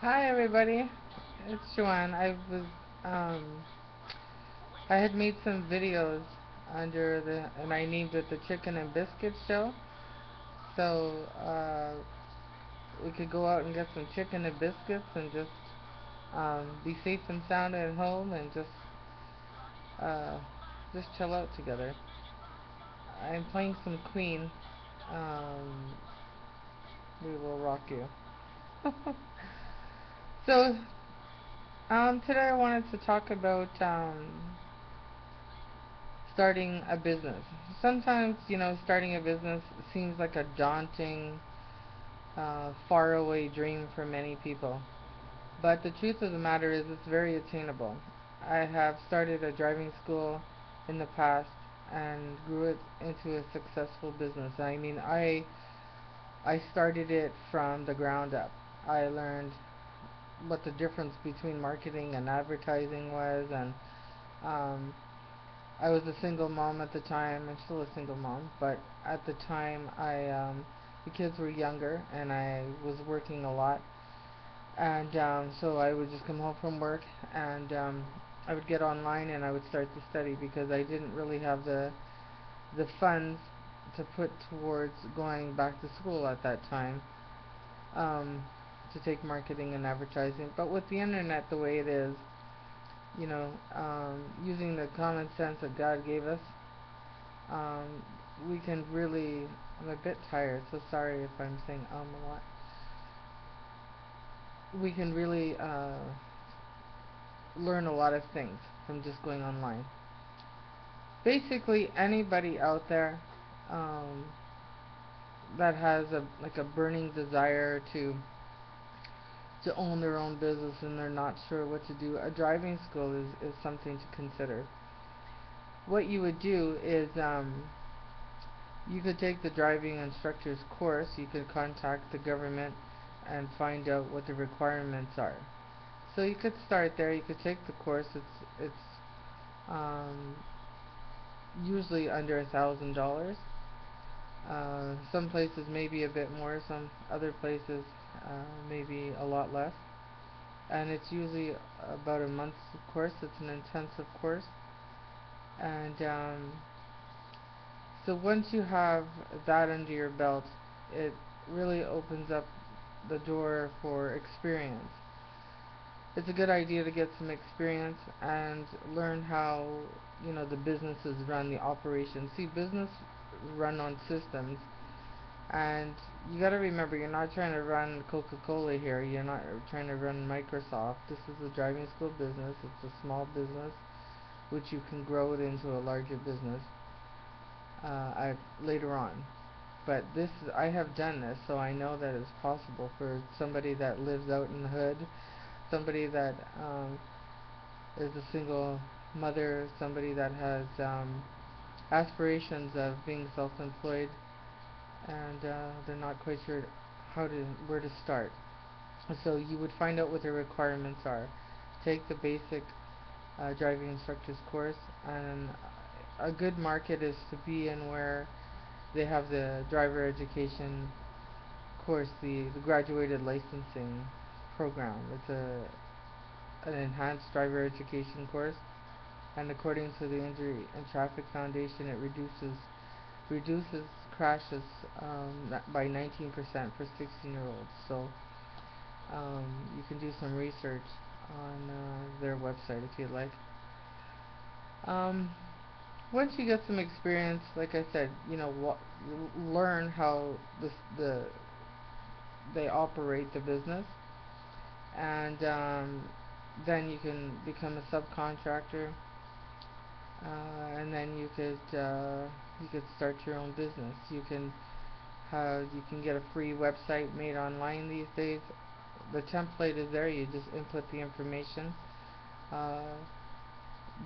Hi everybody, it's Joanne. Um I had made some videos and I named it the Chicken and Biscuit Show. So we could go out and get some chicken and biscuits and just be safe and sound at home and uh, just chill out together. I'm playing some Queen. Um, we will rock you. So today I wanted to talk about starting a business. Sometimes, starting a business seems like a daunting, faraway dream for many people. But the truth of the matter is, it's very attainable. I have started a driving school in the past and grew it into a successful business. I started it from the ground up. I learned what the difference between marketing and advertising was, and um, I was a single mom at the time. I'm still a single mom, but at the time, the kids were younger and I was working a lot, and so I would just come home from work and I would get online and I would start to study because I didn't really have the funds to put towards going back to school at that time, um, to take marketing and advertising. But with the internet the way it is, using the common sense that God gave us, um, we can really. I'm a bit tired, so sorry if I'm saying a lot. We can really learn a lot of things from just going online. Basically, anybody out there um, that has a burning desire to own their own business and they're not sure what to do, a driving school is something to consider. What you would do is you could take the driving instructor's course. You could contact the government and find out what the requirements are. So you could start there. You could take the course. It's um, usually under $1,000. Some places maybe a bit more. Some other places maybe a lot less. And it's usually about a month's course. It's an intensive course. And so once you have that under your belt, it really opens up the door for experience. It's a good idea to get some experience and learn how, the businesses run the operations. See, business run on systems, and you got to remember, you're not trying to run Coca-Cola here. You're not trying to run Microsoft. This is a driving school business. It's a small business, which you can grow it into a larger business later on. But I have done this, so I know that it's possible for somebody that lives out in the hood, somebody that is a single mother, somebody that has aspirations of being self-employed, and they're not quite sure where to start. So you would find out what the requirements are. Take the basic driving instructor's course, and a good market is to be in where they have the driver education course, the graduated licensing program. It's an enhanced driver education course, and according to the Injury and Traffic Foundation, it reduces crashes by 19% for 16-year-olds. So you can do some research on their website if you'd like. Um, Once you get some experience, like I said, learn how they operate the business, and then you can become a subcontractor, and then you could start your own business. You can get a free website made online these days. The template is there. You just input the information. Uh,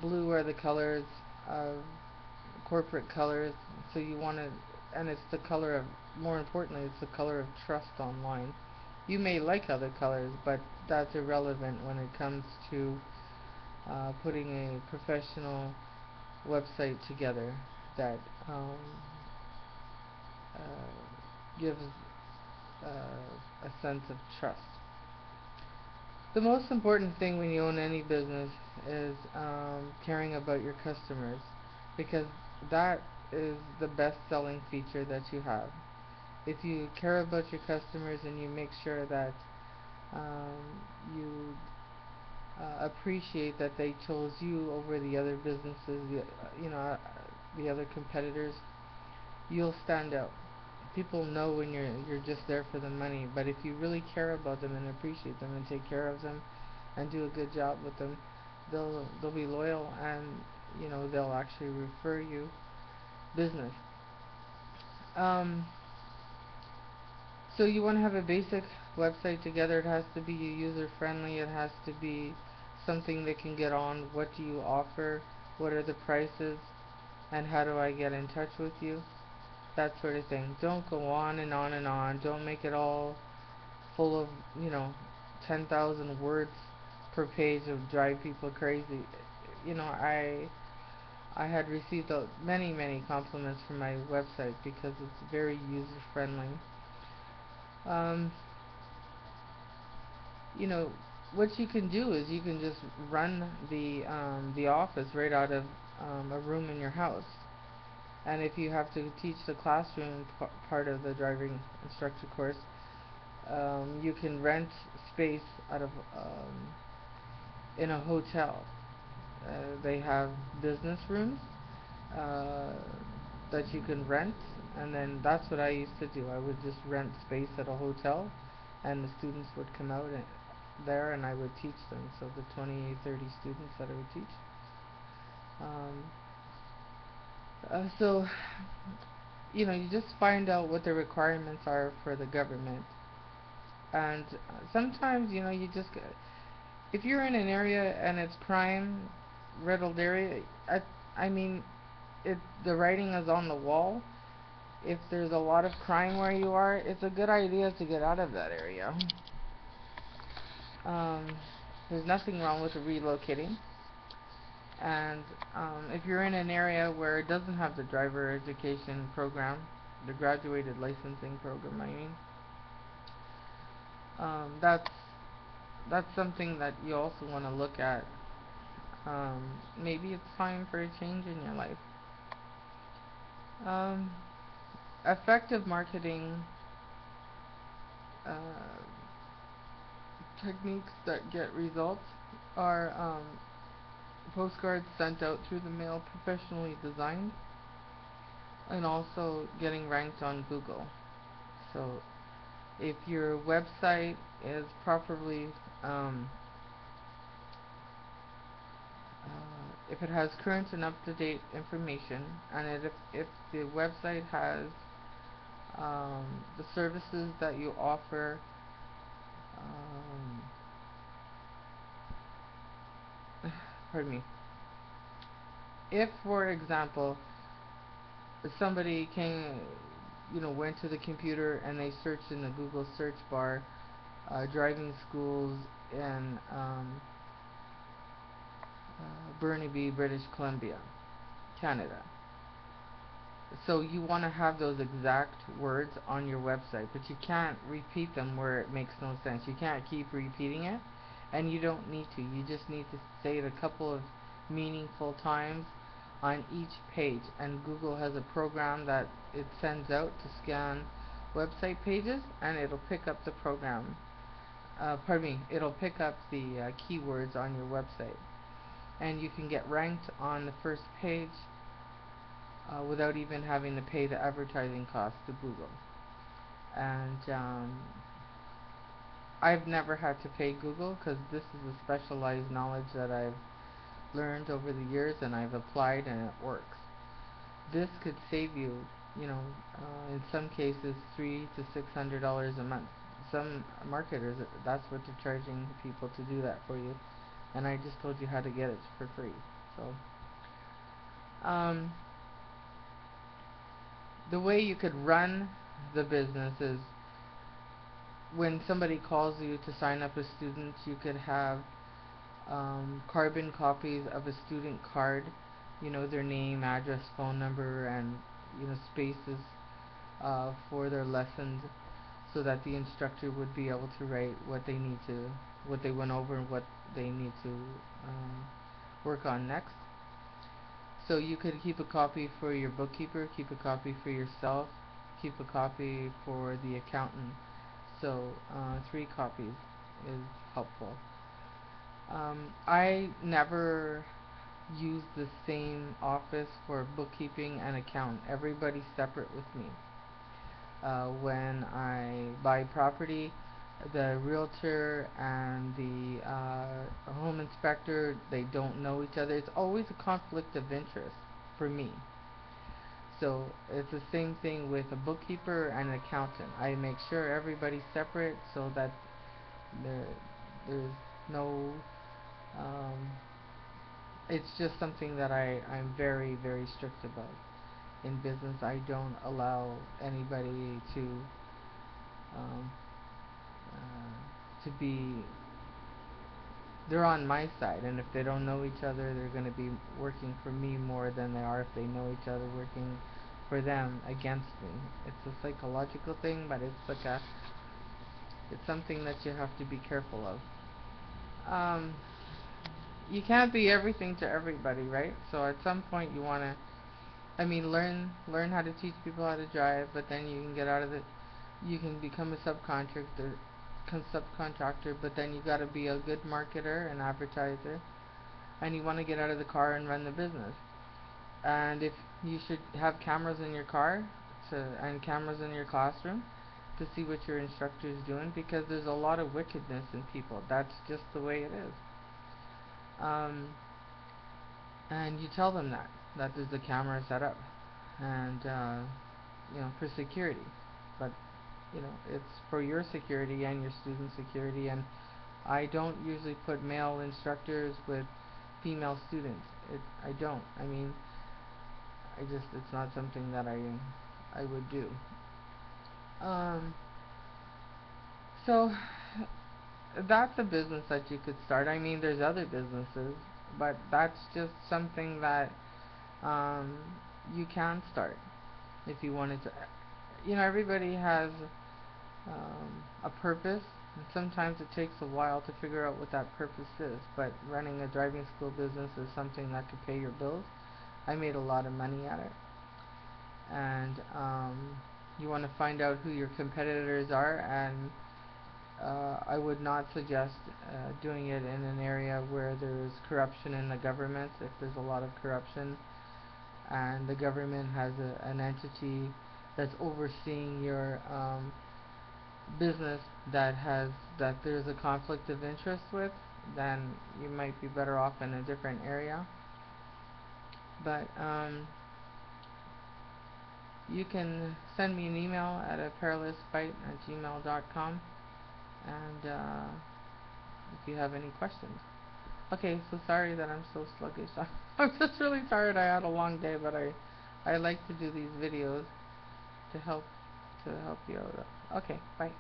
Blue are the colors of corporate colors, so you want to, and it's the color of, more importantly, it's the color of trust online. You may like other colors, but that's irrelevant when it comes to putting a professional website together that uh, gives a sense of trust. The most important thing when you own any business is caring about your customers, because that is the best selling feature that you have. If you care about your customers and you make sure that you appreciate that they chose you over the other businesses, the other competitors, you'll stand out. People know when you're just there for the money, but if you really care about them and appreciate them and take care of them and do a good job with them, they'll be loyal, and they'll actually refer you business. Um, so you want to have a basic website together. It has to be user friendly. It has to be something they can get on. What do you offer? What are the prices? And how do I get in touch with you? That sort of thing. Don't go on and on and on. Don't make it all full of 10,000 words per page of drive people crazy. I had received many compliments from my website because it's very user friendly. Um, you know, what you can do is you can just run the office right out of a room in your house. And if you have to teach the classroom part of the driving instructor course, you can rent space out of in a hotel. They have business rooms uh, that you can rent, and then that's what I used to do. I would just rent space at a hotel, and the students would come out there, and I would teach them. So the 20, 30 students that I would teach. Um, so you just find out what the requirements are for the government, and sometimes you just if you're in an area and it's crime riddled area, I mean, the writing is on the wall. If there's a lot of crime where you are, it's a good idea to get out of that area. Um, there's nothing wrong with relocating. And if you're in an area where it doesn't have the driver education program, the graduated licensing program, I mean, that's something that you also want to look at. Maybe it's time for a change in your life. Um, Effective marketing uh, techniques that get results are postcards sent out through the mail, professionally designed, and also getting ranked on Google. So if your website is properly if it has current and up-to-date information, and if the website has the services that you offer, um, pardon me, if for example somebody went to the computer and they searched in the Google search bar driving schools in Burnaby, British Columbia, Canada. So you want to have those exact words on your website, but you can't repeat them where it makes no sense. You can't keep repeating it, and you don't need to. You just need to say it a couple of meaningful times on each page. And Google has a program that it sends out to scan website pages, and it'll pick up the program. It'll pick up the keywords on your website, and you can get ranked on the first page without even having to pay the advertising cost to Google. And I've never had to pay Google because this is a specialized knowledge that I've learned over the years and I've applied and it works. This could save you, in some cases, $300 to $600 a month. Some marketers, that's what they're charging people to do that for you. And I just told you how to get it for free. So, the way you could run the business is when somebody calls you to sign up as students, you could have carbon copies of a student card, their name, address, phone number, and spaces for their lessons, so that the instructor would be able to write what they need to what they went over and what they need to work on next. So you could keep a copy for your bookkeeper, keep a copy for yourself, keep a copy for the accountant. So 3 copies is helpful. I never use the same office for bookkeeping and accountant. Everybody's separate with me. When I buy property, the realtor and the home inspector, they don't know each other. It's always a conflict of interest for me. So it's the same thing with a bookkeeper and an accountant. I make sure everybody's separate so that there there's no it's just something that I'm very, very strict about. In business, I don't allow anybody um, to be, they're on my side, and if they don't know each other, they're going to be working for me more than they are if they know each other working for them against me. It's a psychological thing, but it's something that you have to be careful of. Um, you can't be everything to everybody, right? So at some point you want to, I mean, learn how to teach people how to drive, but then you can get out of it. You can become a subcontractor, but then you got to be a good marketer and advertiser, and you want to get out of the car and run the business. And if you should have cameras in your car and cameras in your classroom to see what your instructor is doing, because there's a lot of wickedness in people. That's just the way it is. Um, and you tell them that there's a camera set up, and for security. But it's for your security and your student security. And I don't usually put male instructors with female students. I don't. I mean, it's not something that I would do. Um, so that's a business that you could start. I mean, there's other businesses, but that's just something that um, you can start if you wanted to. Everybody has a purpose, and sometimes it takes a while to figure out what that purpose is. But running a driving school business is something that could pay your bills. I made a lot of money at it, and you want to find out who your competitors are, and I would not suggest doing it in an area where there's corruption in the government. If there's a lot of corruption and the government has an entity that's overseeing your business that there's a conflict of interest with, then you might be better off in a different area. But you can send me an email at a perillousfight@gmail.com, and if you have any questions. Okay, so sorry that I'm so sluggish. I'm just really tired. I had a long day, but I like to do these videos to help you out. Okay, bye.